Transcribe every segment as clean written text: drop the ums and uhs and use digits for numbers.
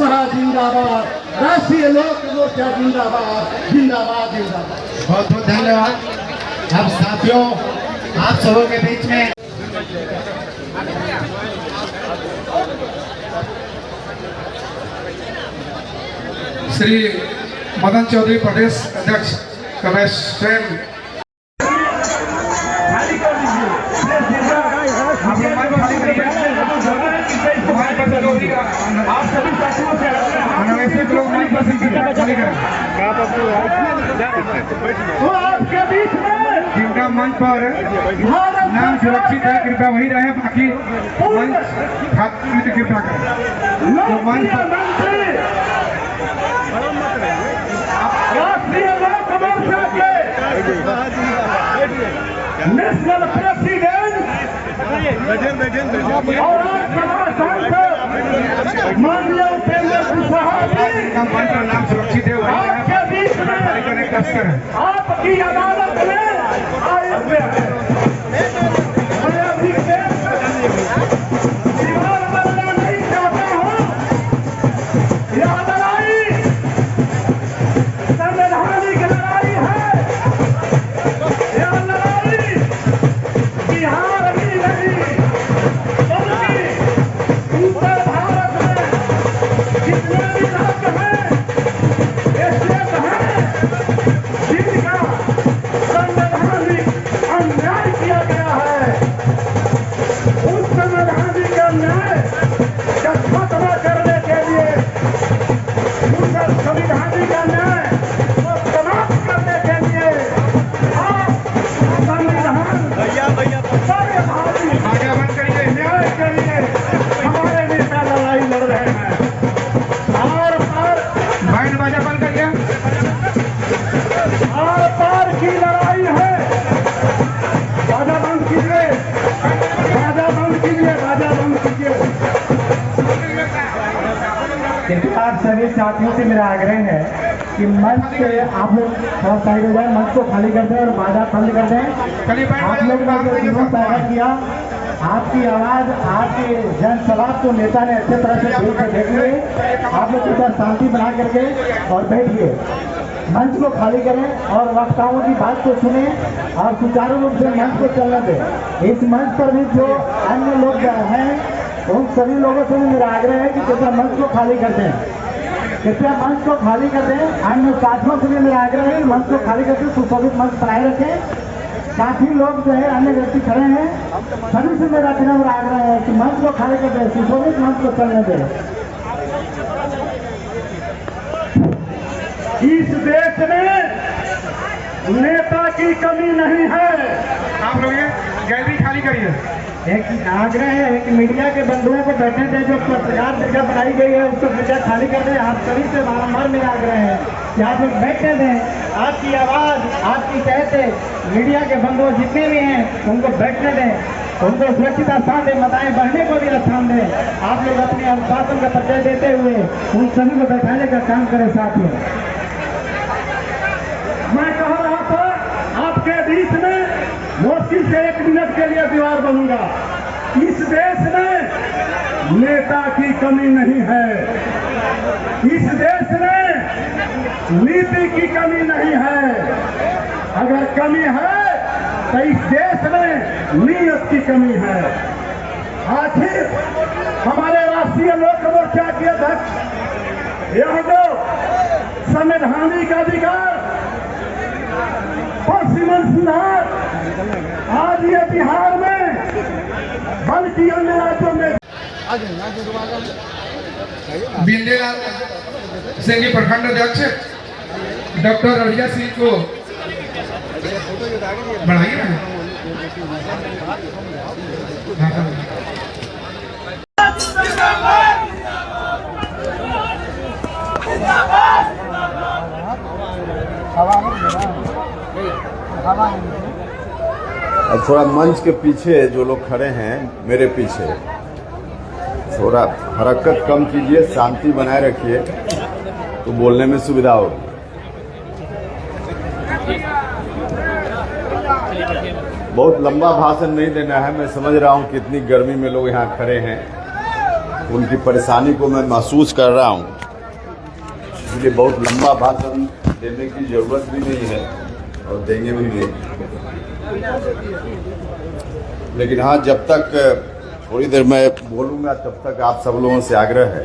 बसपा जिंदाबाद, राष्ट्रीय लोक मोर्चा जिंदाबाद जिंदाबाद जिंदाबाद। बहुत बहुत धन्यवाद। अब साथियों, आप सबों के बीच में श्री मदन चौधरी प्रदेश अध्यक्ष मैं स्वयं आप सभी साथियों से अनावश्यक लोग नहीं खाली करें। वो आपके बीच में जिनका मंच पर नाम सुरक्षित है कृपया वही रहे, बाकी मंच खातिर कृपया करें। तो मंच पर राष्ट्रीय लोक मोर्चा के नेशनल प्रेसिडेंट और सांसद माननीय उपेंद्र कुशवाहा जी का मंच पर नाम सुरक्षित है वही रहे, आपके बीच में आपकी अदालत में आए हुए हैं। मैं अभी दीवार बनना नहीं चाहता हूँ। यह लड़ाई संवैधानिक लड़ाई है। यह लड़ाई बिहार में नहीं बल्कि उत्तर भारत में जितने भी राज्य हैं, स्टेट हैं, जिनका संवैधानिक अन्याय किया गया है, उस संवैधानिक अन्याय का खत्म करने के लिए, उनका संवैधानिक अन्याय को समाप्त करने के लिए आप संविधान सर्वभावी आगे बंद करिए। न्याय के लिए हमारे नेता लड़ाई लड़ रहे हैं। आर पार बैंड बाजा बंद करिए। आर पार की लड़ाई है। बाजा बंद कीजिए, बाजा बंद कीजिए, बाजा बंद कीजिए। आप सभी साथियों से मेरा आग्रह है कि मंच से आप लोग थोड़ा साइड हो जाए, मंच को खाली कर दें और बाजा बंद कर दें। आप लोग ने जो जुनून पैदा किया, आपकी आवाज आपके जनसभा को नेता ने अच्छे तरह से देख लिए। आप लोग इधर शांति बना करके और बैठिए, मंच को खाली करें और वक्ताओं की बात को सुने और सुचारू रूप से मंच को चलने दें। इस मंच पर भी जो अन्य लोग हैं उन सभी लोगों से भी मेरा आग्रह है कि कृपया मंच को खाली कर दें, कृपया मंच को खाली कर दें। अन्य साथियों से भी मेरा आग्रह है कि मंच को खाली करके सुशोभित मंच बनाए रखें। काफी लोग जो है अन्य व्यक्ति खड़े हैं, सभी से मेरा विनम्र आग्रह है कि मंच को खाली कर दें, सुशोभित मंच को चलने दें। इस देश में नेता की कमी नहीं है। आप लोग ये गैलरी खाली करिए। एक आग्रह है कि मीडिया के बंधुओं को बैठने दें, जो पत्रकार जगह बनाई गई है उसको मीडिया खाली कर दें। आप सभी से बारंबार मेरा आग्रह है कि आप लोग बैठने दें, आपकी आवाज़ आपकी कहते मीडिया के बंधु जितने भी हैं उनको बैठने दें, उनको सुरक्षित स्थान दें, बताएं बढ़ने को भी स्थान दें। आप लोग अपने अनुशासन का परिचय देते हुए उन सभी को बैठाने का काम करें। साथियों, मैं कह रहा था आपके बीच में मुश्किल से 1 मिनट के लिए दीवार बनूंगा। इस देश में नेता की कमी नहीं है। इस देश में नीति की कमी नहीं है। अगर कमी है तो इस देश में नीयत की कमी है। आखिर हमारे राष्ट्रीय लोक मोर्चा के अध्यक्ष यह जो संवैधानिक अधिकार और सीमन सुधार आज ये बिहार में बल्कि अन्य राज्यों में बिंदेलाल सिंह जी प्रखंड अध्यक्ष डॉक्टर रड़िया सिंह को बढ़ाइए ना। अब थोड़ा मंच के पीछे जो लोग खड़े हैं मेरे पीछे थोड़ा हरकत कम कीजिए, शांति बनाए रखिए तो बोलने में सुविधा होगी। बहुत लंबा भाषण नहीं देना है, मैं समझ रहा हूँ कितनी गर्मी में लोग यहाँ खड़े हैं, उनकी परेशानी को मैं महसूस कर रहा हूँ, इसलिए बहुत लंबा भाषण देने की जरूरत भी नहीं है और देंगे भी नहीं। लेकिन हाँ, जब तक थोड़ी देर मैं बोलूँगा तब तक आप सब लोगों से आग्रह है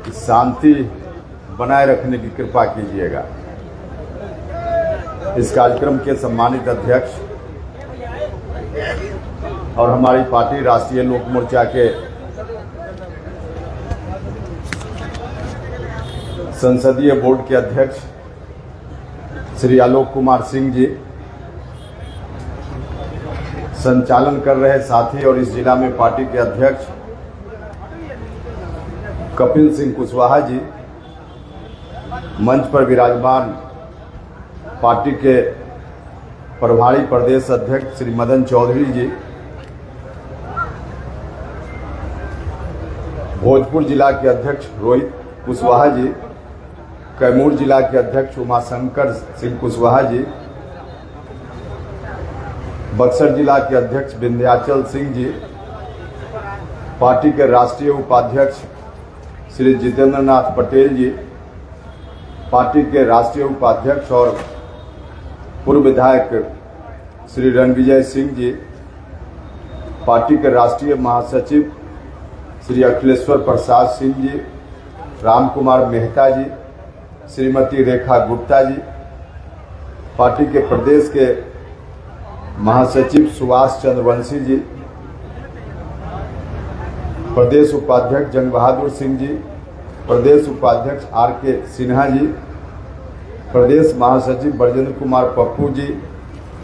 कि शांति बनाए रखने की कृपा कीजिएगा। इस कार्यक्रम के सम्मानित अध्यक्ष और हमारी पार्टी राष्ट्रीय लोक मोर्चा के संसदीय बोर्ड के अध्यक्ष श्री आलोक कुमार सिंह जी, संचालन कर रहे साथी और इस जिला में पार्टी के अध्यक्ष कपिल सिंह कुशवाहा जी, मंच पर विराजमान पार्टी के प्रभारी प्रदेश अध्यक्ष श्री मदन चौधरी जी, भोजपुर जिला के अध्यक्ष रोहित कुशवाहा जी, कैमूर जिला के अध्यक्ष उमाशंकर सिंह कुशवाहा जी, बक्सर जिला के अध्यक्ष विंध्याचल सिंह जी, पार्टी के राष्ट्रीय उपाध्यक्ष श्री जितेंद्र नाथ पटेल जी, पार्टी के राष्ट्रीय उपाध्यक्ष और पूर्व विधायक श्री रणविजय सिंह जी, पार्टी के राष्ट्रीय महासचिव श्री अखिलेश्वर प्रसाद सिंह जी, राम कुमार मेहता जी, श्रीमती रेखा गुप्ता जी, पार्टी के प्रदेश के महासचिव सुभाष चंद्रवंशी जी, प्रदेश उपाध्यक्ष जंग बहादुर सिंह जी, प्रदेश उपाध्यक्ष आर के सिन्हा जी, प्रदेश महासचिव ब्रजेंद्र कुमार पप्पू जी,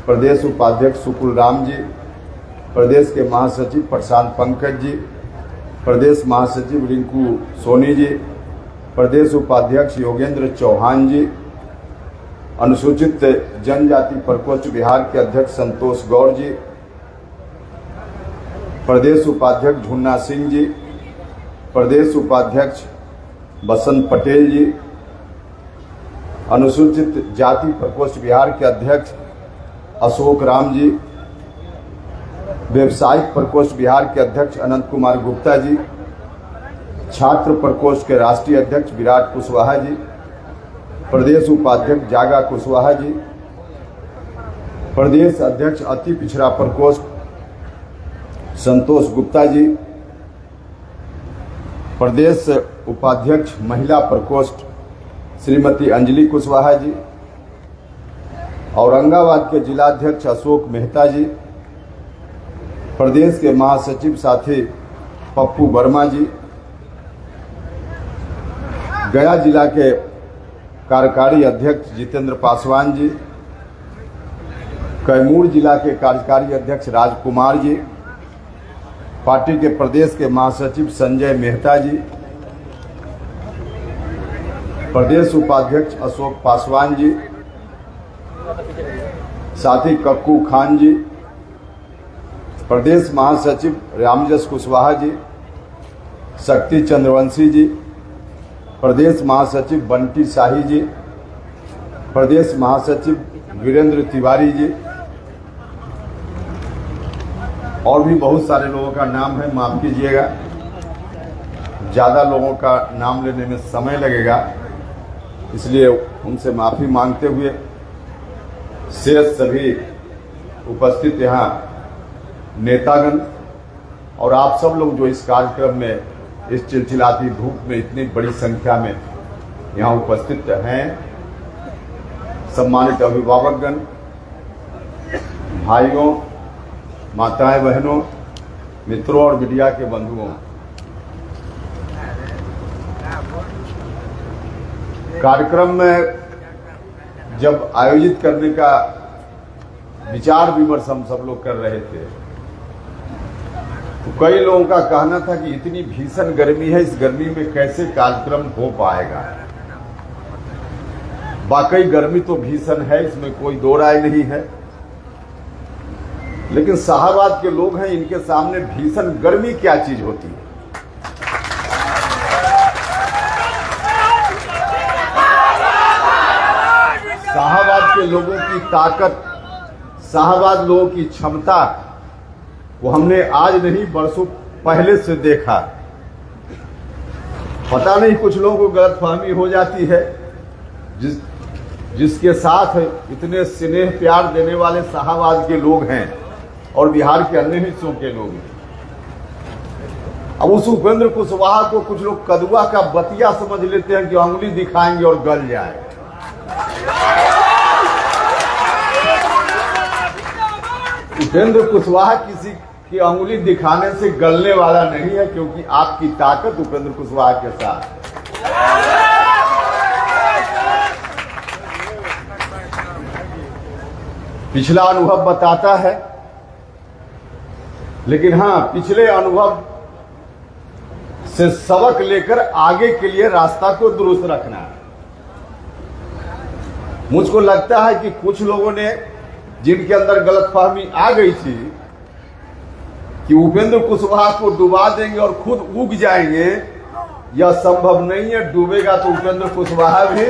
प्रदेश उपाध्यक्ष सुकुल राम जी, प्रदेश के महासचिव प्रशांत पंकज जी, प्रदेश महासचिव रिंकू सोनी जी, प्रदेश उपाध्यक्ष योगेंद्र चौहान जी, अनुसूचित जनजाति प्रकोष्ठ बिहार के अध्यक्ष संतोष गौर जी, प्रदेश उपाध्यक्ष झुन्ना सिंह जी, प्रदेश उपाध्यक्ष बसंत पटेल जी, अनुसूचित जाति प्रकोष्ठ बिहार के अध्यक्ष अशोक राम जी, व्यवसायिक प्रकोष्ठ बिहार के अध्यक्ष अनंत कुमार गुप्ता जी, छात्र प्रकोष्ठ के राष्ट्रीय अध्यक्ष विराट कुशवाहा जी, प्रदेश उपाध्यक्ष जागा कुशवाहा जी, प्रदेश अध्यक्ष अति पिछड़ा प्रकोष्ठ संतोष गुप्ता जी, प्रदेश उपाध्यक्ष महिला प्रकोष्ठ श्रीमती अंजलि कुशवाहा जी, औरंगाबाद के जिलाध्यक्ष अशोक मेहता जी, प्रदेश के महासचिव साथी पप्पू वर्मा जी, गया जिला के कार्यकारी अध्यक्ष जितेंद्र पासवान जी, कैमूर जिला के कार्यकारी अध्यक्ष राजकुमार जी, पार्टी के प्रदेश के महासचिव संजय मेहता जी, प्रदेश उपाध्यक्ष अशोक पासवान जी, साथी कक्कू खान जी, प्रदेश महासचिव रामजस कुशवाहा जी, शक्ति चंद्रवंशी जी, प्रदेश महासचिव बंटी शाही जी, प्रदेश महासचिव वीरेंद्र तिवारी जी, और भी बहुत सारे लोगों का नाम है, माफ कीजिएगा, ज़्यादा लोगों का नाम लेने में समय लगेगा, इसलिए उनसे माफ़ी मांगते हुए शेष सभी उपस्थित यहाँ नेतागण और आप सब लोग जो इस कार्यक्रम में इस चिलचिलाती धूप में इतनी बड़ी संख्या में यहाँ उपस्थित हैं, सम्मानित अभिभावकगण, भाइयों, माताएं, बहनों, मित्रों और मीडिया के बंधुओं, कार्यक्रम में जब आयोजित करने का विचार विमर्श हम सब लोग कर रहे थे तो कई लोगों का कहना था कि इतनी भीषण गर्मी है, इस गर्मी में कैसे कार्यक्रम हो पाएगा। वाकई गर्मी तो भीषण है, इसमें कोई दो राय नहीं है, लेकिन शाहबाद के लोग हैं, इनके सामने भीषण गर्मी क्या चीज होती है। शाहबाद के लोगों की ताकत, शाहबाद लोगों की क्षमता को हमने आज नहीं बरसों पहले से देखा। पता नहीं कुछ लोगों को गलतफहमी हो जाती है, जिसके साथ इतने स्नेह प्यार देने वाले शाहबाद के लोग हैं और बिहार के अन्य हिस्सों के लोग हैं। अब उस उपेंद्र कुशवाहा को कुछ लोग कदुआ का बतिया समझ लेते हैं कि उंगली दिखाएंगे और गल जाए। उपेंद्र कुशवाहा किसी की उंगली दिखाने से गलने वाला नहीं है, क्योंकि आपकी ताकत उपेंद्र कुशवाहा के साथ। पिछला अनुभव बताता है, लेकिन हाँ, पिछले अनुभव से सबक लेकर आगे के लिए रास्ता को दुरुस्त रखना है। मुझको लगता है कि कुछ लोगों ने, जिनके अंदर गलतफहमी आ गई थी कि उपेंद्र कुशवाहा को डुबा देंगे और खुद उग जाएंगे, यह संभव नहीं है। डूबेगा तो उपेंद्र कुशवाहा भी,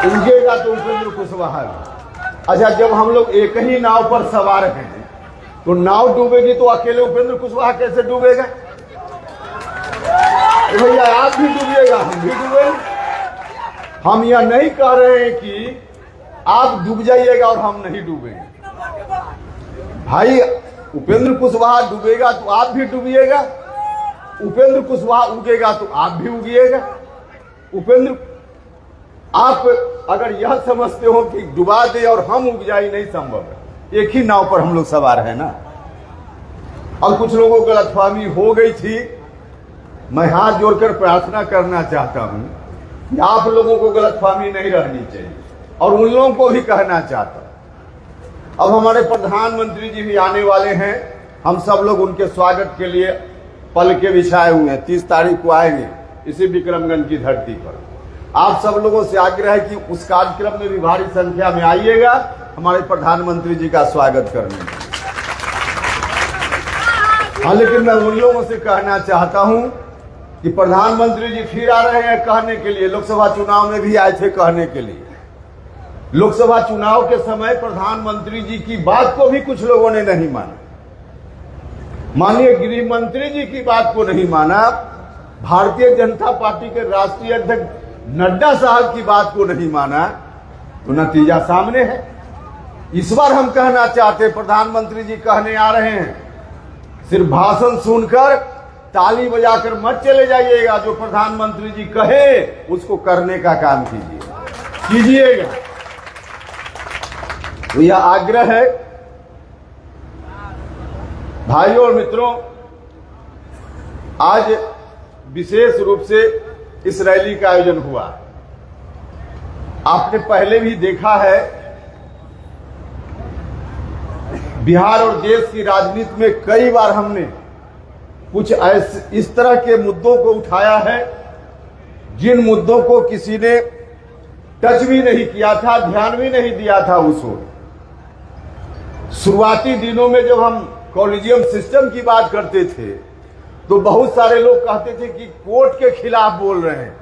उगेगा तो उपेंद्र कुशवाहा भी। अच्छा, जब हम लोग एक ही नाव पर सवार हैं तो नाव डूबेगी तो अकेले उपेंद्र कुशवाहा कैसे डूबेगा? भैया आप भी डूबिएगा, हम भी डूबेंगे। हम यह नहीं कह रहे हैं कि आप डूब जाइएगा और हम नहीं डूबेंगे। भाई, उपेंद्र कुशवाहा डूबेगा तो आप भी डूबिएगा, उपेंद्र कुशवाहा उगेगा तो आप भी उगिएगा। उपेंद्र, आप अगर यह समझते हो कि डुबा दे और हम उग जाए, नहीं संभव है। एक ही नाव पर हम लोग सवार हैं ना। और कुछ लोगों को गलतफहमी हो गई थी। मैं हाथ जोड़कर प्रार्थना करना चाहता हूं कि आप लोगों को गलतफहमी नहीं रहनी चाहिए, और उन लोगों को भी कहना चाहता हूं। अब हमारे प्रधानमंत्री जी भी आने वाले हैं। हम सब लोग उनके स्वागत के लिए पल के बिछाए हुए हैं। 30 तारीख को आएंगे इसी विक्रमगंज की धरती पर। आप सब लोगों से आग्रह है कि उस कार्यक्रम में भी भारी संख्या में आइएगा हमारे प्रधानमंत्री जी का स्वागत करने। हाँ, लेकिन मैं उन लोगों से कहना चाहता हूं कि प्रधानमंत्री जी फिर आ रहे हैं कहने के लिए। लोकसभा चुनाव में भी आए थे कहने के लिए। लोकसभा चुनाव के समय प्रधानमंत्री जी की बात को भी कुछ लोगों ने नहीं माना। माननीय गृह मंत्री जी की बात को नहीं माना। भारतीय जनता पार्टी के राष्ट्रीय अध्यक्ष नड्डा साहब की बात को नहीं माना, तो नतीजा सामने है। इस बार हम कहना चाहते, प्रधानमंत्री जी कहने आ रहे हैं, सिर्फ भाषण सुनकर ताली बजाकर मत चले जाइएगा। जो प्रधानमंत्री जी कहे उसको करने का काम कीजिएगा। तो यह आग्रह है। भाइयों और मित्रों, आज विशेष रूप से इस रैली का आयोजन हुआ। आपने पहले भी देखा है, बिहार और देश की राजनीति में कई बार हमने कुछ इस तरह के मुद्दों को उठाया है, जिन मुद्दों को किसी ने टच भी नहीं किया था, ध्यान भी नहीं दिया था। उस वक्त शुरुआती दिनों में जब हम कॉलेजियम सिस्टम की बात करते थे तो बहुत सारे लोग कहते थे कि कोर्ट के खिलाफ बोल रहे हैं।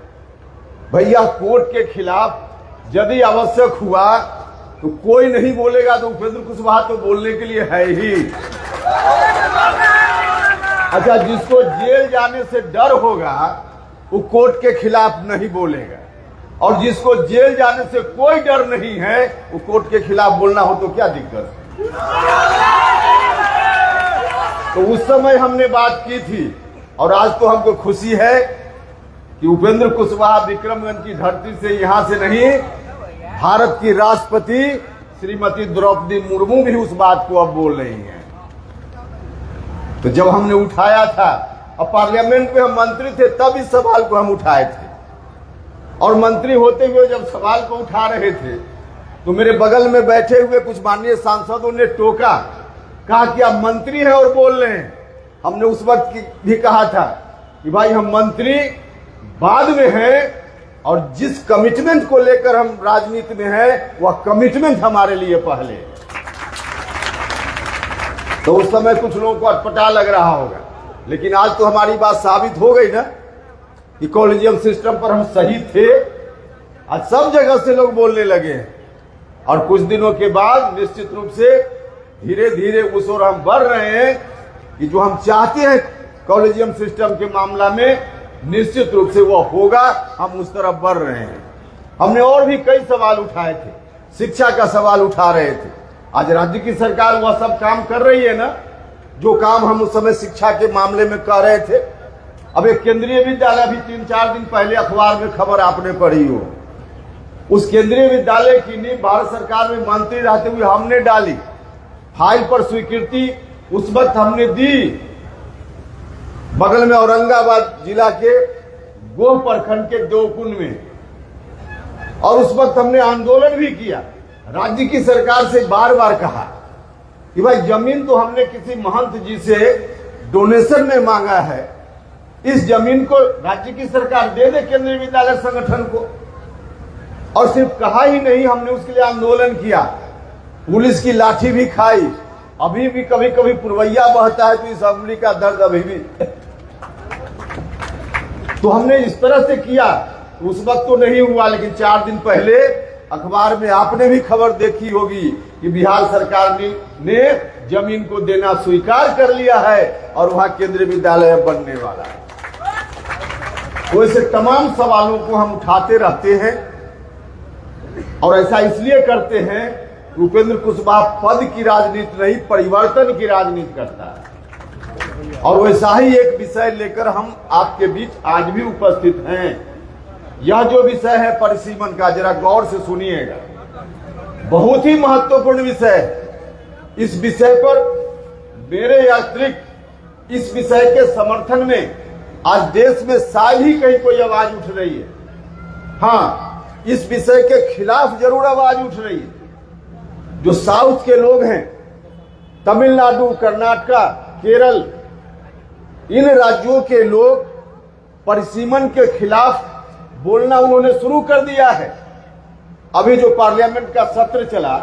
भैया, कोर्ट के खिलाफ यदि आवश्यक हुआ तो कोई नहीं बोलेगा, तो उपेंद्र कुशवाहा तो बोलने के लिए है ही। अच्छा, जिसको जेल जाने से डर होगा वो कोर्ट के खिलाफ नहीं बोलेगा, और जिसको जेल जाने से कोई डर नहीं है वो कोर्ट के खिलाफ बोलना हो तो क्या दिक्कत है? तो उस समय हमने बात की थी, और आज तो हमको खुशी है कि उपेंद्र कुशवाहा विक्रमगंज की धरती से, यहां से नहीं, भारत की राष्ट्रपति श्रीमती द्रौपदी मुर्मू भी उस बात को अब बोल रही हैं। तो जब हमने उठाया था, अब पार्लियामेंट में हम मंत्री थे तब इस सवाल को हम उठाए थे, और मंत्री होते हुए जब सवाल को उठा रहे थे तो मेरे बगल में बैठे हुए कुछ माननीय सांसदों ने टोका, कहा कि आप मंत्री हैं और बोल रहे हैं। हमने उस वक्त भी कहा था कि भाई, हम मंत्री बाद में हैं, और जिस कमिटमेंट को लेकर हम राजनीति में हैं वह कमिटमेंट हमारे लिए पहले। तो उस समय कुछ लोगों को अटपटा लग रहा होगा, लेकिन आज तो हमारी बात साबित हो गई ना कि कॉलेजियम सिस्टम पर हम सही थे। आज सब जगह से लोग बोलने लगे हैं, और कुछ दिनों के बाद निश्चित रूप से धीरे धीरे उस ओर हम बढ़ रहे हैं कि जो हम चाहते हैं कॉलेजियम सिस्टम के मामला में निश्चित रूप से वो होगा, हम उस तरफ बढ़ रहे हैं। हमने और भी कई सवाल उठाए थे, शिक्षा का सवाल उठा रहे थे। आज राज्य की सरकार वह सब काम कर रही है ना, जो काम हम उस समय शिक्षा के मामले में कर रहे थे। अब एक केंद्रीय विद्यालय भी 3-4 दिन पहले अखबार में खबर आपने पढ़ी हो, उस केंद्रीय विद्यालय की नींव भारत सरकार में मंत्री रहते हुए हमने डाली, फाइल पर स्वीकृति उस वक्त हमने दी। बगल में औरंगाबाद जिला के गोह प्रखंड के देवकुंड में, और उस वक्त हमने आंदोलन भी किया। राज्य की सरकार से बार बार कहा कि भाई जमीन तो हमने किसी महंत जी से डोनेशन में मांगा है, इस जमीन को राज्य की सरकार दे दे केंद्रीय विद्यालय संगठन को। और सिर्फ कहा ही नहीं, हमने उसके लिए आंदोलन किया, पुलिस की लाठी भी खाई। अभी भी कभी कभी पुरवैया बहता है तो इस अमली का दर्द अभी भी। तो हमने इस तरह से किया, उस वक्त तो नहीं हुआ, लेकिन 4 दिन पहले अखबार में आपने भी खबर देखी होगी कि बिहार सरकार ने जमीन को देना स्वीकार कर लिया है और वहां केंद्रीय विद्यालय बनने वाला है। तो ऐसे तमाम सवालों को हम उठाते रहते हैं, और ऐसा इसलिए करते हैं, उपेंद्र कुशवाहा पद की राजनीति नहीं, परिवर्तन की राजनीति करता है। और वैसा ही एक विषय लेकर हम आपके बीच आज भी उपस्थित हैं। यह जो विषय है परिसीमन का, जरा गौर से सुनिएगा, बहुत ही महत्वपूर्ण विषय है। इस विषय पर मेरे अतिरिक्त इस विषय के समर्थन में आज देश में शायद ही कहीं कोई आवाज उठ रही है। हाँ, इस विषय के खिलाफ जरूर आवाज उठ रही है। जो साउथ के लोग हैं, तमिलनाडु, कर्नाटका, केरल, इन राज्यों के लोग परिसीमन के खिलाफ बोलना उन्होंने शुरू कर दिया है। अभी जो पार्लियामेंट का सत्र चला,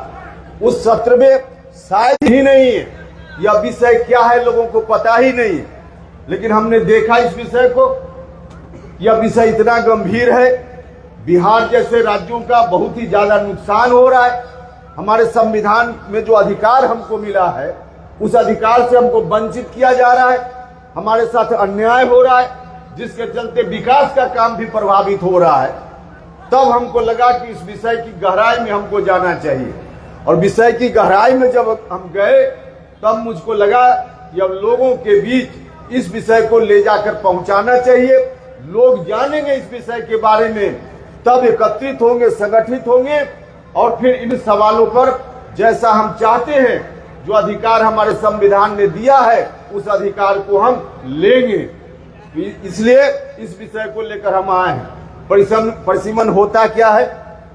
उस सत्र में शायद ही नहीं है, यह विषय क्या है लोगों को पता ही नहीं है। लेकिन हमने देखा इस विषय को, यह विषय इतना गंभीर है, बिहार जैसे राज्यों का बहुत ही ज्यादा नुकसान हो रहा है। हमारे संविधान में जो अधिकार हमको मिला है, उस अधिकार से हमको वंचित किया जा रहा है, हमारे साथ अन्याय हो रहा है, जिसके चलते विकास का काम भी प्रभावित हो रहा है। तब हमको लगा कि इस विषय की गहराई में हमको जाना चाहिए, और विषय की गहराई में जब हम गए, तब मुझको लगा कि अब लोगों के बीच इस विषय को ले जाकर पहुंचाना चाहिए। लोग जानेंगे इस विषय के बारे में, तब एकत्रित होंगे, संगठित होंगे, और फिर इन सवालों पर जैसा हम चाहते हैं, जो अधिकार हमारे संविधान ने दिया है, उस अधिकार को हम लेंगे। इसलिए इस विषय को लेकर हम आए हैं। परिसीमन होता क्या है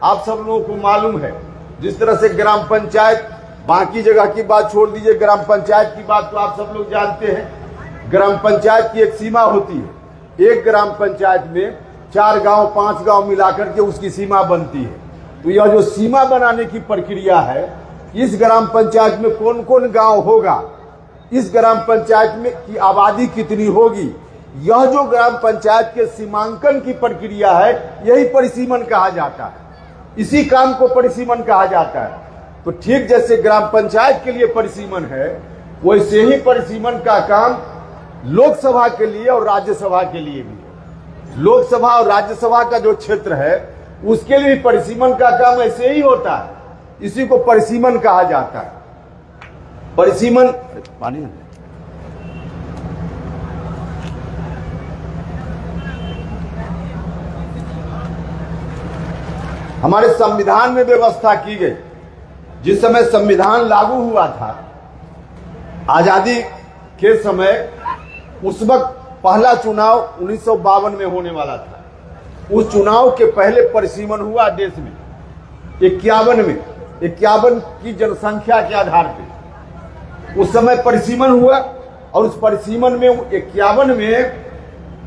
आप सब लोगों को मालूम है। जिस तरह से ग्राम पंचायत, बाकी जगह की बात छोड़ दीजिए, ग्राम पंचायत की बात तो आप सब लोग जानते हैं। ग्राम पंचायत की एक सीमा होती है, एक ग्राम पंचायत में 4 गांव 5 गांव मिलाकर के उसकी सीमा बनती है। तो यह जो सीमा बनाने की प्रक्रिया है, इस ग्राम पंचायत में कौन कौन गांव होगा, इस ग्राम पंचायत में की आबादी कितनी होगी, यह जो ग्राम पंचायत के सीमांकन की प्रक्रिया है, यही परिसीमन कहा जाता है। इसी काम को परिसीमन कहा जाता है। तो ठीक जैसे ग्राम पंचायत के लिए परिसीमन है, वैसे ही परिसीमन का काम लोकसभा के लिए और राज्यसभा के लिए भी है। लोकसभा और राज्यसभा का जो क्षेत्र है, उसके लिए परिसीमन का काम ऐसे ही होता है। इसी को परिसीमन कहा जाता है। परिसीमन पानी हमारे संविधान में व्यवस्था की गई। जिस समय संविधान लागू हुआ था, आजादी के समय, उस वक्त पहला चुनाव 1952 में होने वाला था। उस चुनाव के पहले परिसीमन हुआ देश में 51 में, 51 की जनसंख्या के आधार पे उस समय परिसीमन हुआ। और उस परिसीमन में 51 में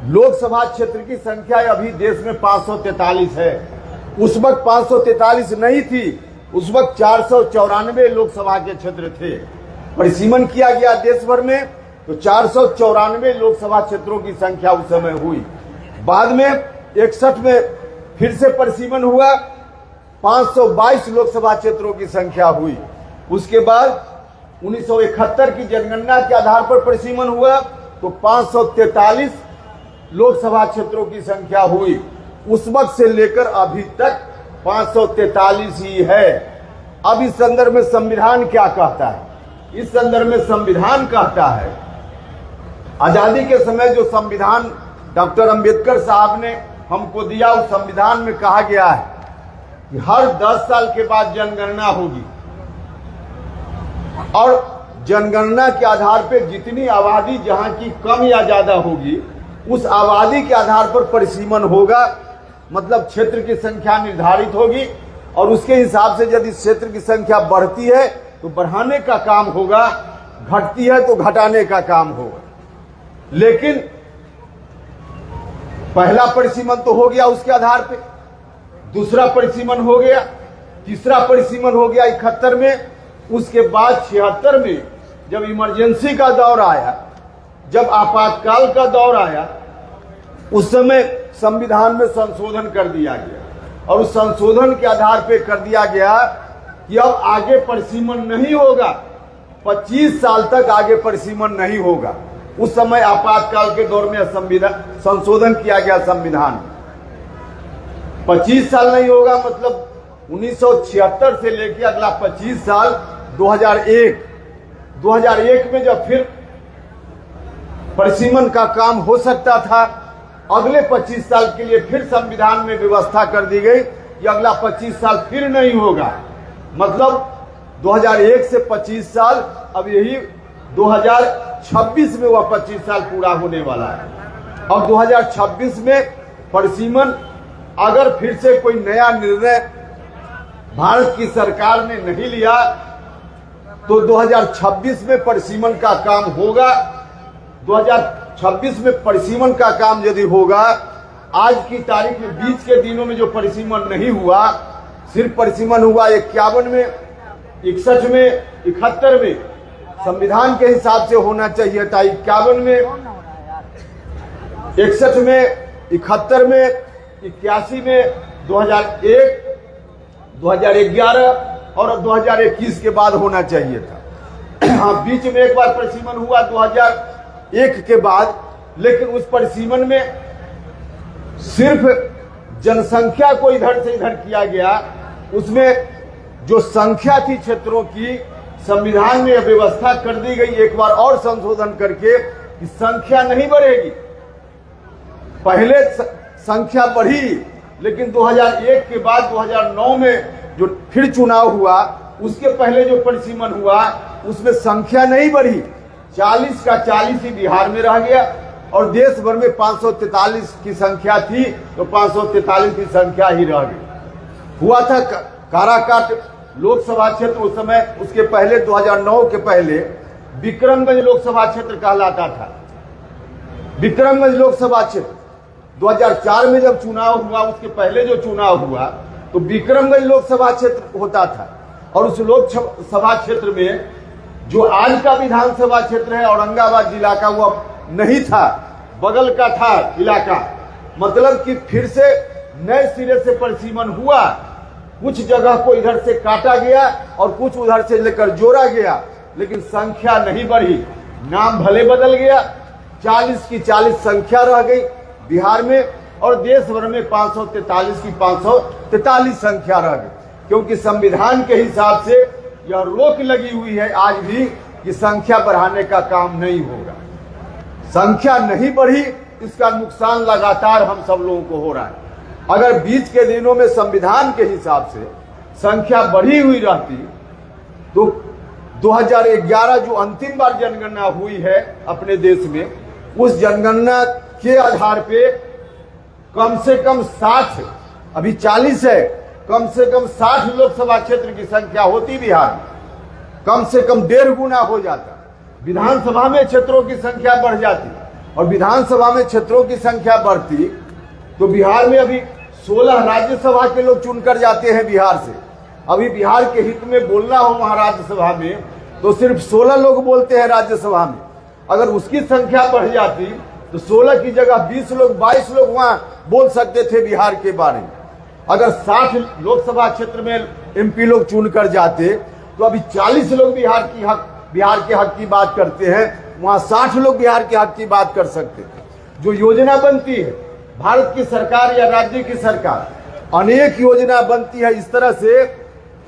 लोकसभा क्षेत्र की संख्या अभी देश में 543 है। उस वक्त 543 नहीं थी, उस वक्त 494 लोकसभा के क्षेत्र थे। परिसीमन किया गया देश भर में, तो 494 लोकसभा क्षेत्रों की संख्या उस समय हुई। बाद में 61 में फिर से परिसीमन हुआ, 522 लोकसभा क्षेत्रों की संख्या हुई। उसके बाद 1971 की जनगणना के आधार पर परिसीमन हुआ, तो 543 लोकसभा क्षेत्रों की संख्या हुई। उस वक्त से लेकर अभी तक 543 ही है। अब इस संदर्भ में संविधान क्या कहता है? इस संदर्भ में संविधान कहता है, आजादी के समय जो संविधान डॉक्टर अंबेडकर साहब ने हमको दिया, उस संविधान में कहा गया है कि हर 10 साल के बाद जनगणना होगी और जनगणना के आधार पर जितनी आबादी जहां की कम या ज्यादा होगी, उस आबादी के आधार पर परिसीमन होगा। मतलब क्षेत्र की संख्या निर्धारित होगी और उसके हिसाब से यदि क्षेत्र की संख्या बढ़ती है तो बढ़ाने का काम होगा, घटती है तो घटाने का काम होगा। लेकिन पहला परिसीमन तो हो गया उसके आधार पे, दूसरा परिसीमन हो गया, तीसरा परिसीमन हो गया 71 में, उसके बाद 76 में जब इमरजेंसी का दौर आया, जब आपातकाल का दौर आया, उस समय संविधान में संशोधन कर दिया गया और उस संशोधन के आधार पे कर दिया गया कि अब आगे परिसीमन नहीं होगा, 25 साल तक आगे परिसीमन नहीं होगा। उस समय आपातकाल के दौर में संशोधन किया गया संविधान में, 25 साल नहीं होगा, मतलब 1976 से लेकर अगला 25 साल 2001 में जब फिर परिसीमन का काम हो सकता था, अगले 25 साल के लिए फिर संविधान में व्यवस्था कर दी गई कि अगला 25 साल फिर नहीं होगा। मतलब 2001 से 25 साल, अब यही 2026 में वह 25 साल पूरा होने वाला है। और 2026 में परिसीमन अगर फिर से कोई नया निर्णय भारत की सरकार ने नहीं लिया तो 2026 में परिसीमन का काम होगा। 2026 में परिसीमन का काम यदि होगा, आज की तारीख में बीच के दिनों में जो परिसीमन नहीं हुआ, सिर्फ परिसीमन हुआ 51 में, 61 में, 71 में, संविधान के हिसाब से होना चाहिए था 51 में, 61 में, 71 में, 81 में, 2001, 2011 और 2021 के बाद होना चाहिए था। हाँ, बीच में एक बार परिसीमन हुआ 2001 के बाद, लेकिन उस परिसीमन में सिर्फ जनसंख्या को इधर से इधर किया गया। उसमें जो संख्या थी क्षेत्रों की, संविधान में व्यवस्था कर दी गई एक बार और संशोधन करके कि संख्या नहीं बढ़ेगी। पहले संख्या बढ़ी, लेकिन 2001 के बाद 2009 में जो फिर चुनाव हुआ, उसके पहले जो परिसीमन हुआ उसमें संख्या नहीं बढ़ी, 40 का 40 ही बिहार में रह गया और देश भर में 543 की संख्या थी तो 543 की संख्या ही रह गई। हुआ था काराकाट लोकसभा क्षेत्र उस समय, उसके पहले 2009 के पहले विक्रमगंज लोकसभा क्षेत्र कहलाता था। विक्रमगंज लोकसभा क्षेत्र 2004 में जब चुनाव हुआ, उसके पहले जो चुनाव हुआ तो विक्रमगंज लोकसभा क्षेत्र होता था और उस लोकसभा क्षेत्र में जो आज का विधानसभा क्षेत्र है औरंगाबाद जिला का, वह नहीं था, बगल का था इलाका। मतलब कि फिर से नए सिरे से परिसीमन हुआ, कुछ जगह को इधर से काटा गया और कुछ उधर से लेकर जोड़ा गया, लेकिन संख्या नहीं बढ़ी। नाम भले बदल गया, 40 की 40 संख्या रह गई बिहार में और देश भर में 543 की 543 संख्या रह गई, क्योंकि संविधान के हिसाब से यह रोक लगी हुई है आज भी कि संख्या बढ़ाने का काम नहीं होगा। संख्या नहीं बढ़ी, इसका नुकसान लगातार हम सब लोगों को हो रहा है। अगर बीच के दिनों में संविधान के हिसाब से संख्या बढ़ी हुई रहती तो 2011 जो अंतिम बार जनगणना हुई है अपने देश में, उस जनगणना के आधार पे कम से कम 60, अभी 40 है, कम से कम 60 लोकसभा क्षेत्र की संख्या होती बिहार में, कम से कम 1.5 गुना हो जाता। विधानसभा में क्षेत्रों की संख्या बढ़ जाती और विधानसभा में क्षेत्रों की संख्या बढ़ती तो बिहार में अभी 16 राज्यसभा के लोग चुनकर जाते हैं बिहार से। अभी बिहार के हित में बोलना हो वहां राज्यसभा में तो सिर्फ 16 लोग बोलते हैं राज्यसभा में। अगर उसकी संख्या बढ़ जाती तो 16 की जगह 20 लोग 22 लोग वहां बोल सकते थे बिहार के बारे में। अगर 60 लोकसभा क्षेत्र में एमपी लोग चुनकर जाते तो अभी 40 लोग बिहार के हक की बात करते हैं वहां 60 लोग बिहार के हक की बात कर सकते थे। जो योजना बनती है भारत की सरकार या राज्य की सरकार, अनेक योजना बनती है इस तरह से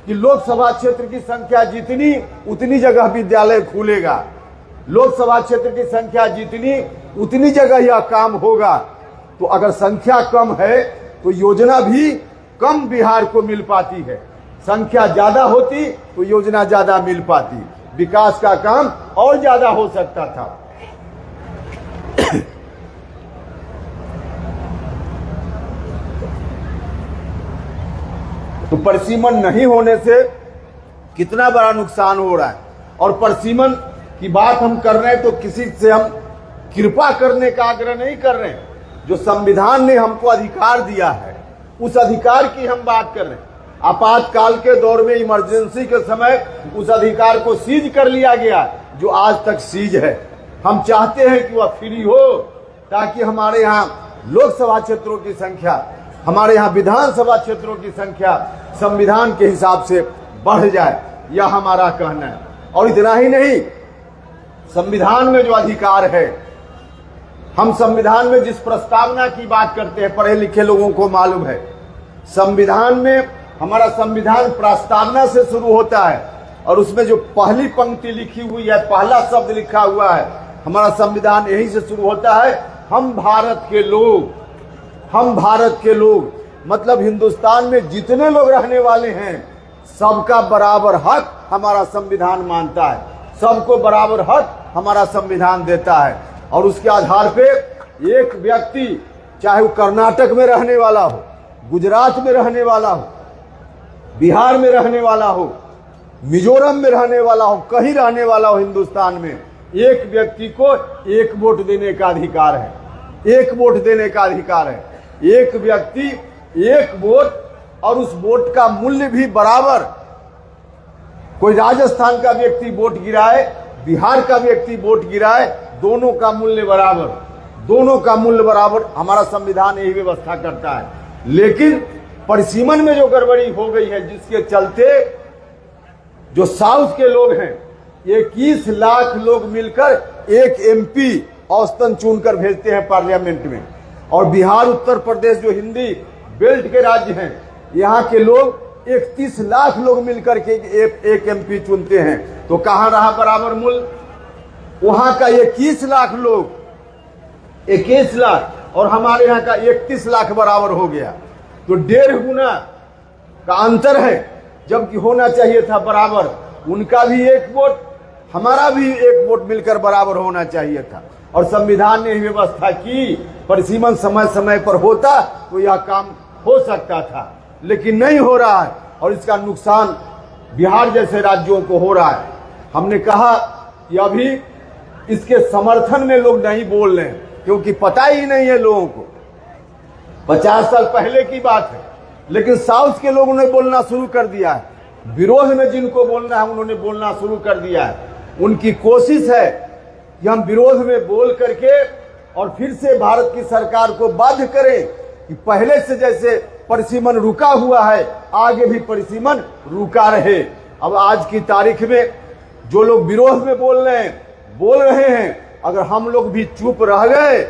कि लोकसभा क्षेत्र की संख्या जितनी उतनी जगह विद्यालय खुलेगा, लोकसभा क्षेत्र की संख्या जितनी उतनी जगह यह काम होगा। तो अगर संख्या कम है तो योजना भी कम बिहार को मिल पाती है, संख्या ज्यादा होती तो योजना ज्यादा मिल पाती, विकास का काम और ज्यादा हो सकता था। तो परिसीमन नहीं होने से कितना बड़ा नुकसान हो रहा है। और परिसीमन की बात हम कर रहे हैं तो किसी से हम कृपा करने का आग्रह नहीं कर रहे हैं। जो संविधान ने हमको अधिकार दिया है उस अधिकार की हम बात कर रहे हैं। आपातकाल के दौर में, इमरजेंसी के समय उस अधिकार को सीज कर लिया गया जो आज तक सीज है। हम चाहते हैं कि वह फ्री हो ताकि हमारे यहाँ लोकसभा क्षेत्रों की संख्या, हमारे यहाँ विधानसभा क्षेत्रों की संख्या संविधान के हिसाब से बढ़ जाए, यह हमारा कहना है। और इतना ही नहीं, संविधान में जो अधिकार है, हम संविधान में जिस प्रस्तावना की बात करते हैं, पढ़े लिखे लोगों को मालूम है, संविधान में हमारा संविधान प्रस्तावना से शुरू होता है और उसमें जो पहली पंक्ति लिखी हुई है, पहला शब्द लिखा हुआ है, हमारा संविधान यही से शुरू होता है, हम भारत के लोग। हम भारत के लोग मतलब हिंदुस्तान में जितने लोग रहने वाले हैं सबका बराबर हक हमारा संविधान मानता है, सबको बराबर हक हमारा संविधान देता है। और उसके आधार पे एक व्यक्ति, चाहे वो कर्नाटक में रहने वाला हो, गुजरात में रहने वाला हो, बिहार में रहने वाला हो, मिजोरम में रहने वाला हो, कहीं रहने वाला हो हिंदुस्तान में, एक व्यक्ति को एक वोट देने का अधिकार है। एक वोट देने का अधिकार है। एक व्यक्ति एक वोट, और उस वोट का मूल्य भी बराबर। कोई राजस्थान का व्यक्ति वोट गिराए, बिहार का व्यक्ति वोट गिराए, दोनों का मूल्य बराबर, दोनों का मूल्य बराबर। हमारा संविधान यही व्यवस्था करता है। लेकिन परिसीमन में जो गड़बड़ी हो गई है, जिसके चलते जो साउथ के लोग हैं 21 लाख लोग मिलकर एक एमपी औसतन चुनकर भेजते हैं पार्लियामेंट में, और बिहार, उत्तर प्रदेश जो हिंदी बेल्ट के राज्य हैं, यहाँ के लोग 31 लाख लोग मिलकर के एक एमपी चुनते हैं। तो कहाँ रहा बराबर मूल्य? वहां का 21 लाख लोग, 21 लाख, और हमारे यहाँ का 31 लाख बराबर हो गया। तो 1.5 गुना का अंतर है, जबकि होना चाहिए था बराबर। उनका भी एक वोट, हमारा भी एक वोट मिलकर बराबर होना चाहिए था। और संविधान ने व्यवस्था की, परिसीमन समय समय पर होता तो यह काम हो सकता था, लेकिन नहीं हो रहा है। और इसका नुकसान बिहार जैसे राज्यों को हो रहा है। हमने कहा कि अभी इसके समर्थन में लोग नहीं बोल रहे हैं, क्योंकि पता ही नहीं है लोगों को। 50 साल पहले की बात है, लेकिन साउथ के लोगों ने बोलना शुरू कर दिया है। विरोध में जिनको बोलना है उन्होंने बोलना शुरू कर दिया है। उनकी कोशिश है कि हम विरोध में बोल करके और फिर से भारत की सरकार को बाध्य करें कि पहले से जैसे परिसीमन रुका हुआ है, आगे भी परिसीमन रुका रहे। अब आज की तारीख में जो लोग विरोध में बोल रहे हैं, अगर हम लोग भी चुप रह गए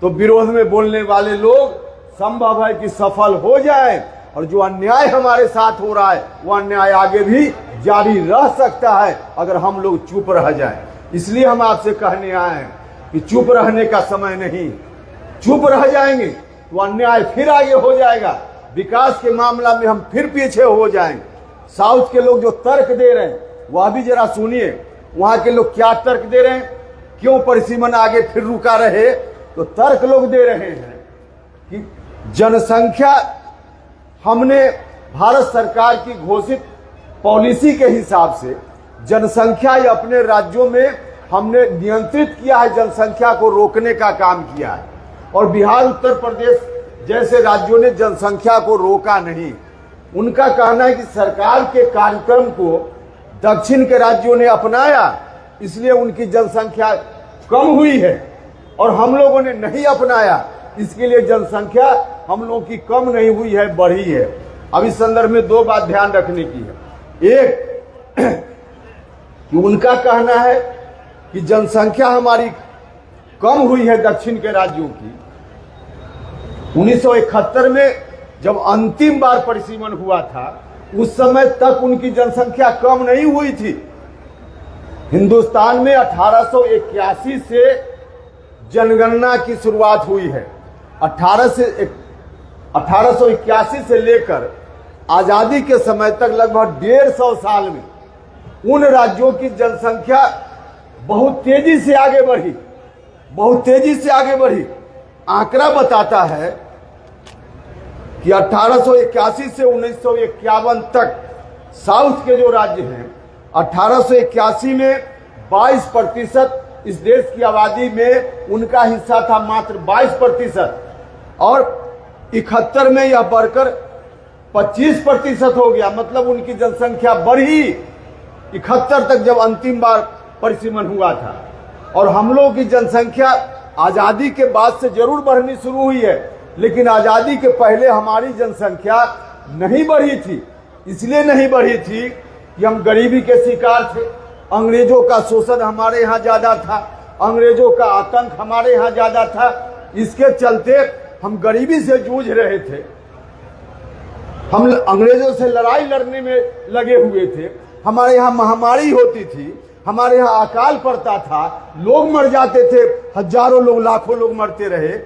तो विरोध में बोलने वाले लोग संभव है कि सफल हो जाएं, और जो अन्याय हमारे साथ हो रहा है वो अन्याय आगे भी जारी रह सकता है अगर हम लोग चुप रह जाएं। इसलिए हम आपसे कहने आए हैं कि चुप रहने का समय नहीं। चुप रह जाएंगे तो अन्याय फिर आगे हो जाएगा, विकास के मामला में हम फिर पीछे हो जाएंगे। साउथ के लोग जो तर्क दे रहे हैं वह भी जरा सुनिए, वहां के लोग क्या तर्क दे रहे हैं, क्यों परिसीमन आगे फिर रुका रहे। तो तर्क लोग दे रहे हैं कि जनसंख्या, हमने भारत सरकार की घोषित पॉलिसी के हिसाब से जनसंख्या या अपने राज्यों में हमने नियंत्रित किया है, जनसंख्या को रोकने का काम किया है। और बिहार, उत्तर प्रदेश जैसे राज्यों ने जनसंख्या को रोका नहीं। उनका कहना है कि सरकार के कार्यक्रम को दक्षिण के राज्यों ने अपनाया, इसलिए उनकी जनसंख्या कम हुई है, और हम लोगों ने नहीं अपनाया, इसके लिए जनसंख्या हम लोगों की कम नहीं हुई है, बढ़ी है। अब इस संदर्भ में 2 बात ध्यान रखने की है। एक कि उनका कहना है कि जनसंख्या हमारी कम हुई है दक्षिण के राज्यों की। 1971 में जब अंतिम बार परिसीमन हुआ था उस समय तक उनकी जनसंख्या कम नहीं हुई थी। हिंदुस्तान में 1881 से जनगणना की शुरुआत हुई है। 1881 से लेकर आजादी के समय तक लगभग 150 साल में उन राज्यों की जनसंख्या बहुत तेजी से आगे बढ़ी, बहुत तेजी से आगे बढ़ी। आंकड़ा बताता है कि 1881 से 1951 तक साउथ के जो राज्य हैं, 1881 में 22% इस देश की आबादी में उनका हिस्सा था मात्र 22%, और 71 में यह बढ़कर 25% हो गया। मतलब उनकी जनसंख्या बढ़ी 71 तक जब अंतिम बार परिसीमन हुआ था। और हम लोगों की जनसंख्या आजादी के बाद से जरूर बढ़नी शुरू हुई है, लेकिन आजादी के पहले हमारी जनसंख्या नहीं बढ़ी थी। इसलिए नहीं बढ़ी थी कि हम गरीबी के शिकार थे, अंग्रेजों का शोषण हमारे यहाँ ज्यादा था, अंग्रेजों का आतंक हमारे यहाँ ज्यादा था। इसके चलते हम गरीबी से जूझ रहे थे, हम अंग्रेजों से लड़ाई लड़ने में लगे हुए थे। हमारे यहाँ महामारी होती थी, हमारे यहाँ अकाल पड़ता था, लोग मर जाते थे, हजारों लोग लाखों लोग मरते रहे,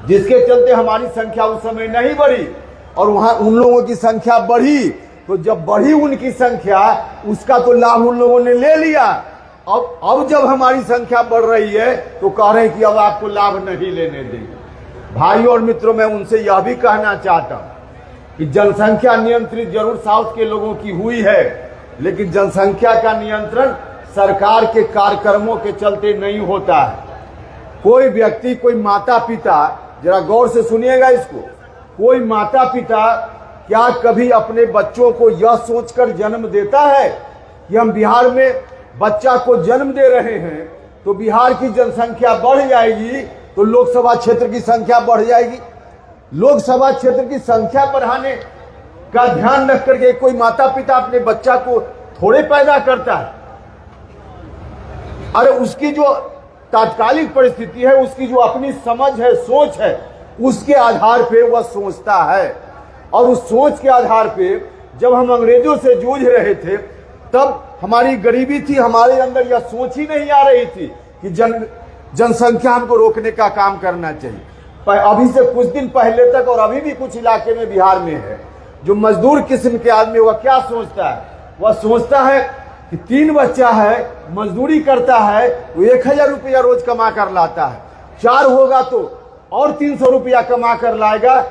जिसके चलते हमारी संख्या उस समय नहीं बढ़ी। और वहां उन लोगों की संख्या बढ़ी, तो जब बढ़ी उनकी संख्या, उसका तो लाभ उन लोगों ने ले लिया। अब जब हमारी संख्या बढ़ रही है तो कह रहे हैं कि अब आपको लाभ नहीं लेने देंगे। भाइयों और मित्रों, मैं उनसे यह भी कहना चाहता हूं कि जनसंख्या नियंत्रित जरूर साउथ के लोगों की हुई है, लेकिन जनसंख्या का नियंत्रण सरकार के कार्यक्रमों के चलते नहीं होता है। कोई व्यक्ति, कोई माता पिता, जरा गौर से सुनिएगा इसको, कोई माता पिता क्या कभी अपने बच्चों को यह सोचकर जन्म देता है कि हम बिहार में बच्चा को जन्म दे रहे हैं तो बिहार की जनसंख्या बढ़ जाएगी, तो लोकसभा क्षेत्र की संख्या बढ़ जाएगी। लोकसभा क्षेत्र की संख्या बढ़ाने का ध्यान रख करके कोई माता पिता अपने बच्चा को थोड़े पैदा करता है। अरे उसकी जो तात्कालिक परिस्थिति है, उसकी जो अपनी समझ है, सोच है, उसके आधार पे वह सोचता है। और उस सोच के आधार पे जब हम अंग्रेजों से जूझ रहे थे तब हमारी गरीबी थी, हमारे अंदर यह सोच ही नहीं आ रही थी कि जनसंख्या हमको रोकने का काम करना चाहिए। अभी से कुछ दिन पहले तक और अभी भी कुछ इलाके में बिहार में है, जो मजदूर किस्म के आदमी, वह क्या सोचता है? वह सोचता है कि 3 बच्चा है, मजदूरी करता है, वो 1000 रुपया रोज कमा कर लाता है, 4 होगा तो और 300 रुपया कमा कर लाएगा,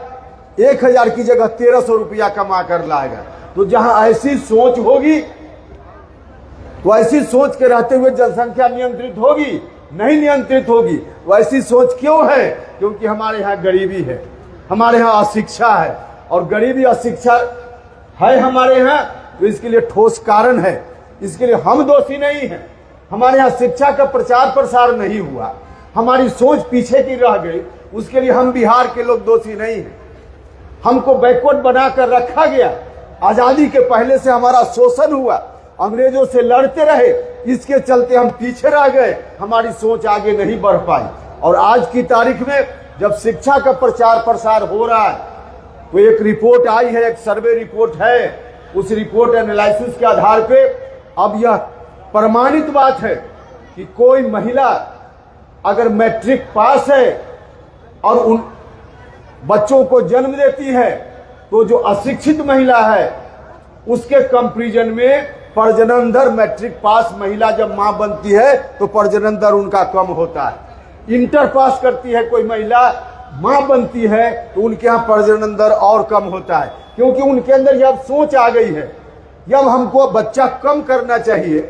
1000 की जगह 1300 रुपया कमा कर लाएगा। तो जहां ऐसी सोच होगी तो ऐसी सोच के रहते हुए जनसंख्या नियंत्रित होगी? नहीं नियंत्रित होगी। वैसी सोच क्यों है? क्योंकि हमारे यहाँ गरीबी है, हमारे यहाँ अशिक्षा है, और गरीबी अशिक्षा है हमारे यहाँ, तो इसके लिए ठोस कारण है। इसके लिए हम दोषी नहीं हैं। हमारे यहाँ शिक्षा का प्रचार प्रसार नहीं हुआ, हमारी सोच पीछे की रह गई, उसके लिए हम बिहार के लोग दोषी नहीं हैं। हमको बैकवर्ड बनाकर रखा गया। आजादी के पहले से हमारा शोषण हुआ, अंग्रेजों से लड़ते रहे, इसके चलते हम पीछे रह गए, हमारी सोच आगे नहीं बढ़ पाई। और आज की तारीख में जब शिक्षा का प्रचार प्रसार हो रहा है तो एक रिपोर्ट आई है, एक सर्वे रिपोर्ट है, उस रिपोर्ट एनालिसिस के आधार पे अब यह प्रमाणित बात है कि कोई महिला अगर मैट्रिक पास है और उन बच्चों को जन्म देती है तो जो अशिक्षित महिला है उसके कंपैरिजन में प्रजनन दर, मैट्रिक पास महिला जब मां बनती है तो प्रजनन दर उनका कम होता है। इंटर पास करती है कोई महिला, मां बनती है तो उनके यहाँ प्रजनन दर और कम होता है, क्योंकि उनके अंदर यह सोच आ गई है कि अब हमको बच्चा कम करना चाहिए,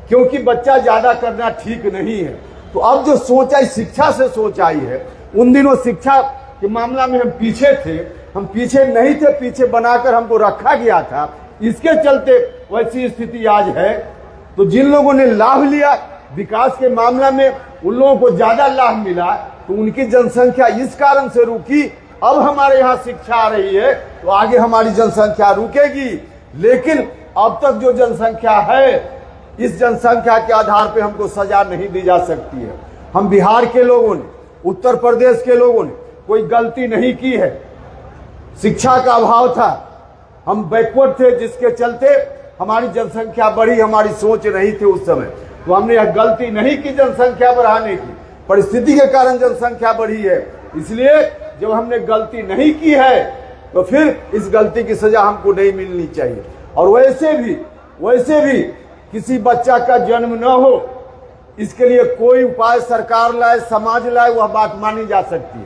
क्योंकि बच्चा ज्यादा करना ठीक नहीं है। तो अब जो सोच आई, शिक्षा से सोच आई है। उन दिनों शिक्षा के मामला में हम पीछे थे, हम पीछे नहीं थे, पीछे बनाकर हमको रखा गया था, इसके चलते वैसी स्थिति आज है। तो जिन लोगों ने लाभ लिया विकास के मामला में, उन लोगों को ज्यादा लाभ मिला, तो उनकी जनसंख्या इस कारण से रुकी। अब हमारे यहाँ शिक्षा आ रही है तो आगे हमारी जनसंख्या रुकेगी। लेकिन अब तक जो जनसंख्या है इस जनसंख्या के आधार पे हमको सजा नहीं दी जा सकती है। हम बिहार के लोगों ने, उत्तर प्रदेश के लोगों ने कोई गलती नहीं की है। शिक्षा का अभाव था, हम बैकवर्ड थे, जिसके चलते हमारी जनसंख्या बढ़ी, हमारी सोच नहीं थी उस समय। तो हमने यह गलती नहीं की जनसंख्या बढ़ाने की, परिस्थिति के कारण जनसंख्या बढ़ी है। इसलिए जब हमने गलती नहीं की है तो फिर इस गलती की सजा हमको नहीं मिलनी चाहिए। और वैसे भी किसी बच्चा का जन्म न हो, इसके लिए कोई उपाय सरकार लाए, समाज लाए, वह बात मानी जा सकती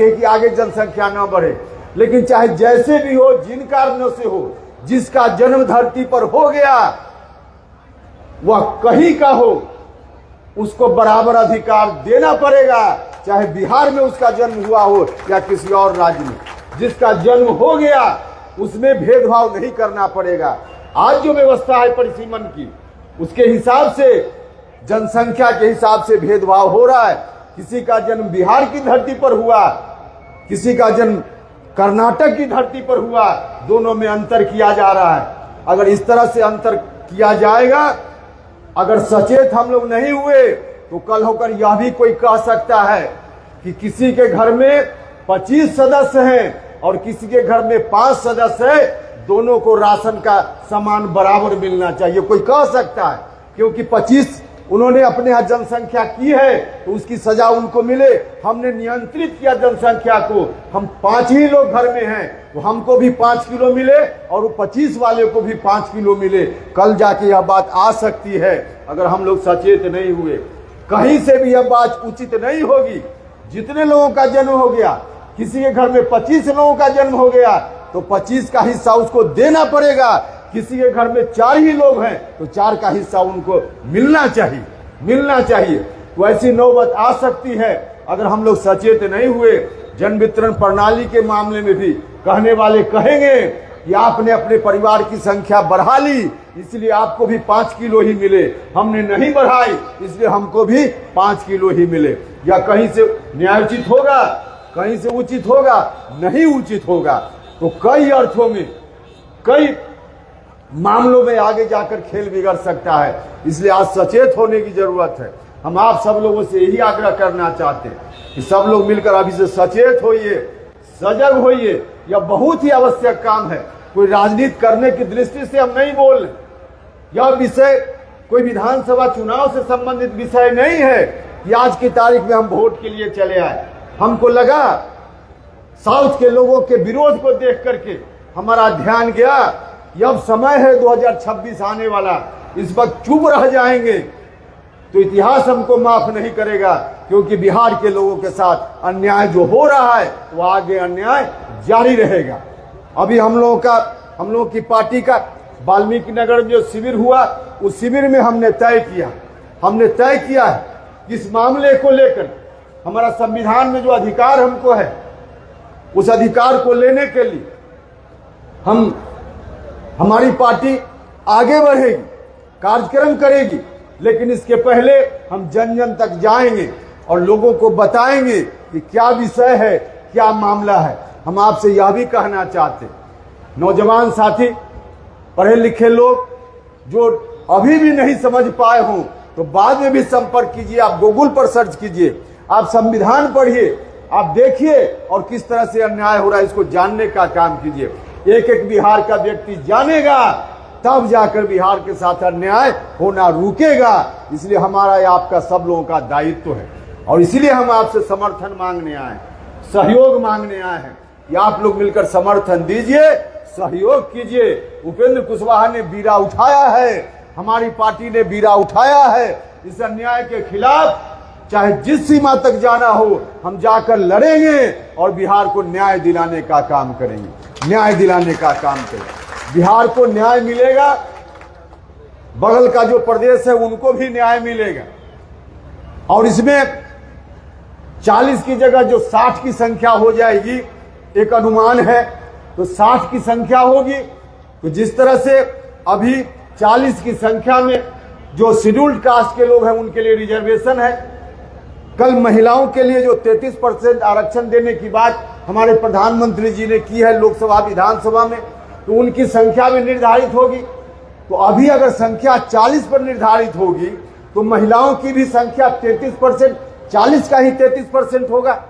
है कि आगे जनसंख्या न बढ़े। लेकिन चाहे जैसे भी हो, जिन कारणों से हो, जिसका जन्म धरती पर हो गया वह कहीं का हो, उसको बराबर अधिकार देना पड़ेगा। चाहे बिहार में उसका जन्म हुआ हो या किसी और राज्य में, जिसका जन्म हो गया उसमें भेदभाव नहीं करना पड़ेगा। आज जो व्यवस्था है परिसीमन की, उसके हिसाब से, जनसंख्या के हिसाब से भेदभाव हो रहा है। किसी का जन्म बिहार की धरती पर हुआ, किसी का जन्म कर्नाटक की धरती पर हुआ, दोनों में अंतर किया जा रहा है। अगर इस तरह से अंतर किया जाएगा, अगर सचेत हम लोग नहीं हुए, तो कल होकर यह भी कोई कह सकता है कि किसी के घर में 25 सदस्य हैं और किसी के घर में 5 सदस्य है, दोनों को राशन का सामान बराबर मिलना चाहिए, कोई कह सकता है। क्योंकि 25 उन्होंने अपने यहाँ जनसंख्या की है तो उसकी सजा उनको मिले। हमने नियंत्रित किया जनसंख्या को, हम 5 ही लोग घर में हैं तो हमको भी 5 किलो मिले और 25 वाले को भी 5 किलो मिले। कल जाके यह बात आ सकती है अगर हम लोग सचेत नहीं हुए। कहीं से भी यह बात उचित नहीं होगी। जितने लोगों का जन्म हो गया, किसी के घर में 25 लोगों का जन्म हो गया तो 25 का हिस्सा उसको देना पड़ेगा। किसी के घर में 4 ही लोग हैं तो 4 का हिस्सा उनको मिलना चाहिए। तो ऐसी नौबत आ सकती है अगर हम लोग सचेत नहीं हुए। जन वितरण प्रणाली के मामले में भी कहने वाले कहेंगे कि आपने अपने परिवार की संख्या बढ़ा ली, इसलिए आपको भी 5 किलो ही मिले, हमने नहीं बढ़ाई इसलिए हमको भी 5 किलो ही मिले। या कहीं से न्यायोचित होगा, कहीं से उचित होगा, नहीं उचित होगा। तो कई अर्थों में, कई मामलों में आगे जाकर खेल बिगड़ सकता है। इसलिए आज सचेत होने की जरूरत है। हम आप सब लोगों से यही आग्रह करना चाहते हैं कि सब लोग मिलकर अभी से सचेत होइए, सजग होइए। यह बहुत ही आवश्यक काम है। कोई राजनीति करने की दृष्टि से हम नहीं बोल रहे। यह विषय कोई विधानसभा चुनाव से संबंधित विषय नहीं है कि आज की तारीख में हम वोट के लिए चले आए। हमको लगा साउथ के लोगों के विरोध को देख करके हमारा ध्यान गया, अब समय है 2026 आने वाला, इस वक्त चुप रह जाएंगे तो इतिहास हमको माफ नहीं करेगा। क्योंकि बिहार के लोगों के साथ अन्याय जो हो रहा है वो आगे अन्याय जारी रहेगा। अभी हम लोगों की पार्टी का वाल्मीकि नगर में जो शिविर हुआ, उस शिविर में हमने तय किया है इस मामले को लेकर हमारा संविधान में जो अधिकार हमको है, उस अधिकार को लेने के लिए हमारी पार्टी आगे बढ़ेगी, कार्यक्रम करेगी। लेकिन इसके पहले हम जन जन तक जाएंगे और लोगों को बताएंगे कि क्या विषय है, क्या मामला है। हम आपसे यह भी कहना चाहते, नौजवान साथी, पढ़े लिखे लोग जो अभी भी नहीं समझ पाए हों तो बाद में भी संपर्क कीजिए। आप गूगल पर सर्च कीजिए, आप संविधान पढ़िए, आप देखिए और किस तरह से अन्याय हो रहा है इसको जानने का काम कीजिए। एक एक बिहार का व्यक्ति जानेगा तब जाकर बिहार के साथ अन्याय होना रुकेगा। इसलिए हमारा या आपका सब लोगों का दायित्व है और इसीलिए हम आपसे समर्थन मांगने आए हैं, सहयोग मांगने आए हैं कि आप लोग मिलकर समर्थन दीजिए, सहयोग कीजिए। उपेंद्र कुशवाहा ने बीड़ा उठाया है, हमारी पार्टी ने बीड़ा उठाया है। इस अन्याय के खिलाफ चाहे जिस सीमा तक जाना हो हम जाकर लड़ेंगे और बिहार को न्याय दिलाने का काम करेंगे, बिहार को न्याय मिलेगा, बगल का जो प्रदेश है उनको भी न्याय मिलेगा। और इसमें 40 की जगह जो 60 की संख्या हो जाएगी, एक अनुमान है, तो 60 की संख्या होगी। तो जिस तरह से अभी 40 की संख्या में जो शेड्यूल्ड कास्ट के लोग हैं उनके लिए रिजर्वेशन है, कल महिलाओं के लिए जो 33% आरक्षण देने की बात हमारे प्रधानमंत्री जी ने की है लोकसभा विधानसभा में, तो उनकी संख्या भी निर्धारित होगी। तो अभी अगर संख्या 40 पर निर्धारित होगी तो महिलाओं की भी संख्या 33%, 40 का ही 33% होगा।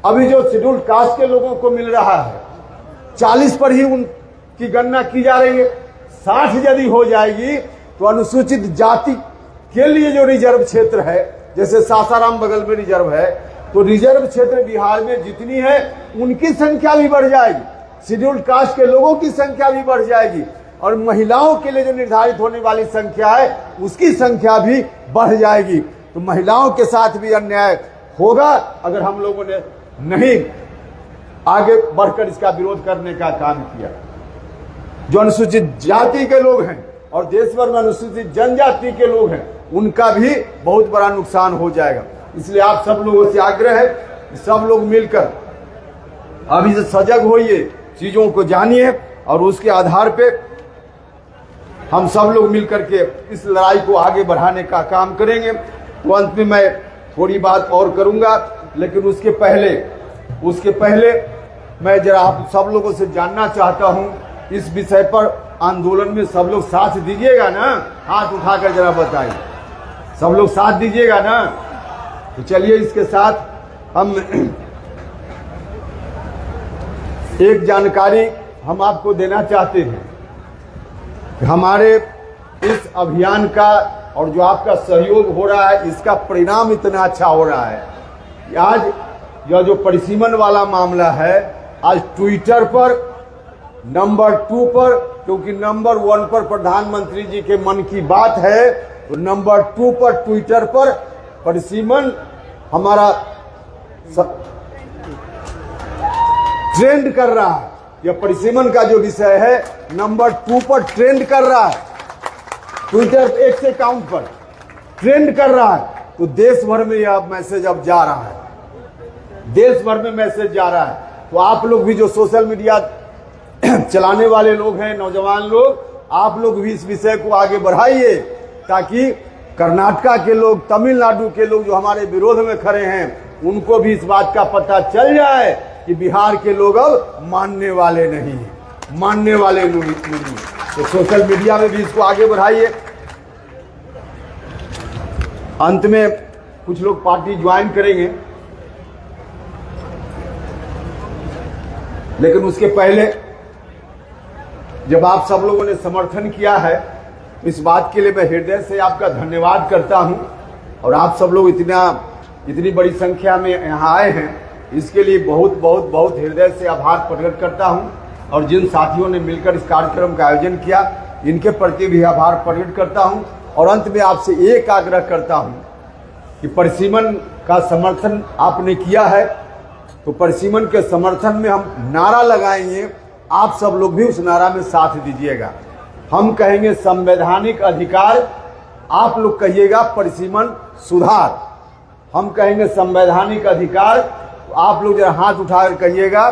अभी जो शेड्यूल्ड कास्ट के लोगों को मिल रहा है 40 पर ही उनकी गणना की जा रही है। 60 यदि हो जाएगी तो अनुसूचित जाति के लिए जो रिजर्व क्षेत्र है, जैसे सासाराम बगल में रिजर्व है, तो रिजर्व क्षेत्र बिहार में जितनी है उनकी संख्या भी बढ़ जाएगी, शेड्यूल्ड कास्ट के लोगों की संख्या भी बढ़ जाएगी, और महिलाओं के लिए जो निर्धारित होने वाली संख्या है उसकी संख्या भी बढ़ जाएगी। तो महिलाओं के साथ भी अन्याय होगा अगर हम लोगों ने नहीं आगे बढ़कर इसका विरोध करने का काम किया। जो अनुसूचित जाति के लोग हैं और देश भर में अनुसूचित जनजाति के लोग हैं, उनका भी बहुत बड़ा नुकसान हो जाएगा। इसलिए आप सब लोगों से आग्रह है कि सब लोग मिलकर अभी से सजग होइए, चीजों को जानिए, और उसके आधार पे हम सब लोग मिलकर के इस लड़ाई को आगे बढ़ाने का काम करेंगे। तो अंत में मैं थोड़ी बात और करूंगा, लेकिन उसके पहले मैं जरा आप सब लोगों से जानना चाहता हूं, इस विषय पर आंदोलन में सब लोग साथ दीजिएगा ना? हाथ उठाकर जरा बताइए, सब लोग साथ दीजिएगा ना? तो चलिए इसके साथ हम एक जानकारी हम आपको देना चाहते हैं कि हमारे इस अभियान का और जो आपका सहयोग हो रहा है, इसका परिणाम इतना अच्छा हो रहा है कि आज यह जो परिसीमन वाला मामला है, आज ट्विटर पर नंबर 2 पर, क्योंकि नंबर 1 पर प्रधानमंत्री जी के मन की बात है, तो नंबर 2 पर ट्विटर पर परिसीमन हमारा ट्रेंड कर रहा है। यह परिसीमन का जो विषय है नंबर 2 पर ट्रेंड कर रहा है, ट्विटर एक्स अकाउंट पर ट्रेंड कर रहा है। तो देश भर में यह मैसेज अब जा रहा है, देश भर में मैसेज जा रहा है। तो आप लोग भी जो सोशल मीडिया चलाने वाले लोग हैं, नौजवान लोग, आप लोग भी इस विषय को आगे बढ़ाइए, ताकि कर्नाटका के लोग, तमिलनाडु के लोग जो हमारे विरोध में खड़े हैं, उनको भी इस बात का पता चल जाए कि बिहार के लोग अब मानने वाले नहीं हैं, मानने वाले नहीं। तो सोशल मीडिया में भी इसको आगे बढ़ाइए। अंत में कुछ लोग पार्टी ज्वाइन करेंगे, लेकिन उसके पहले जब आप सब लोगों ने समर्थन किया है, इस बात के लिए मैं हृदय से आपका धन्यवाद करता हूं। और आप सब लोग इतनी बड़ी संख्या में यहाँ आए हैं, इसके लिए बहुत बहुत बहुत हृदय से आभार प्रकट करता हूं। और जिन साथियों ने मिलकर इस कार्यक्रम का आयोजन किया, इनके प्रति भी आभार प्रकट करता हूं। और अंत में आपसे एक आग्रह करता हूं कि परिसीमन का समर्थन आपने किया है, तो परिसीमन के समर्थन में हम नारा लगाएंगे, आप सब लोग भी उस नारा में साथ दीजिएगा। हम कहेंगे संवैधानिक अधिकार, आप लोग कहिएगा परिसीमन सुधार। हम कहेंगे संवैधानिक अधिकार, तो आप लोग जरा हाथ उठाकर कहिएगा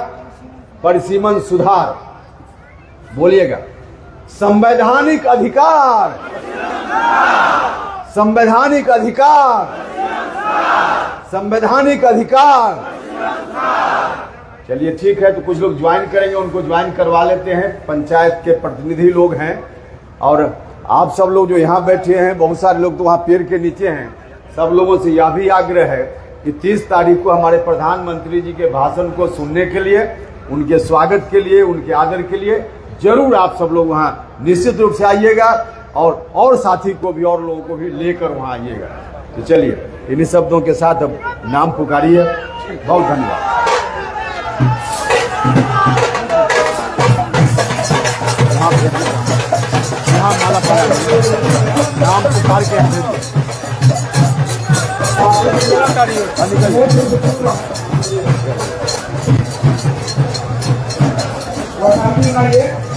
परिसीमन सुधार। बोलिएगा संवैधानिक अधिकार, संवैधानिक अधिकार, संवैधानिक अधिकार। चलिए ठीक है, तो कुछ लोग ज्वाइन करेंगे, उनको ज्वाइन करवा लेते हैं। पंचायत के प्रतिनिधि लोग हैं, और आप सब लोग जो यहाँ बैठे हैं, बहुत सारे लोग तो वहाँ पेड़ के नीचे हैं। सब लोगों से यह भी आग्रह है कि 30 तारीख को हमारे प्रधानमंत्री जी के भाषण को सुनने के लिए, उनके स्वागत के लिए, उनके आदर के लिए जरूर आप सब लोग वहाँ निश्चित रूप से आइएगा, और साथी को भी और लोगों को भी लेकर वहाँ आइएगा। तो चलिए इन्हीं शब्दों के साथ अब नाम पुकारिए। बहुत धन्यवाद। यहाँ माला पड़ा नाम पुकार के और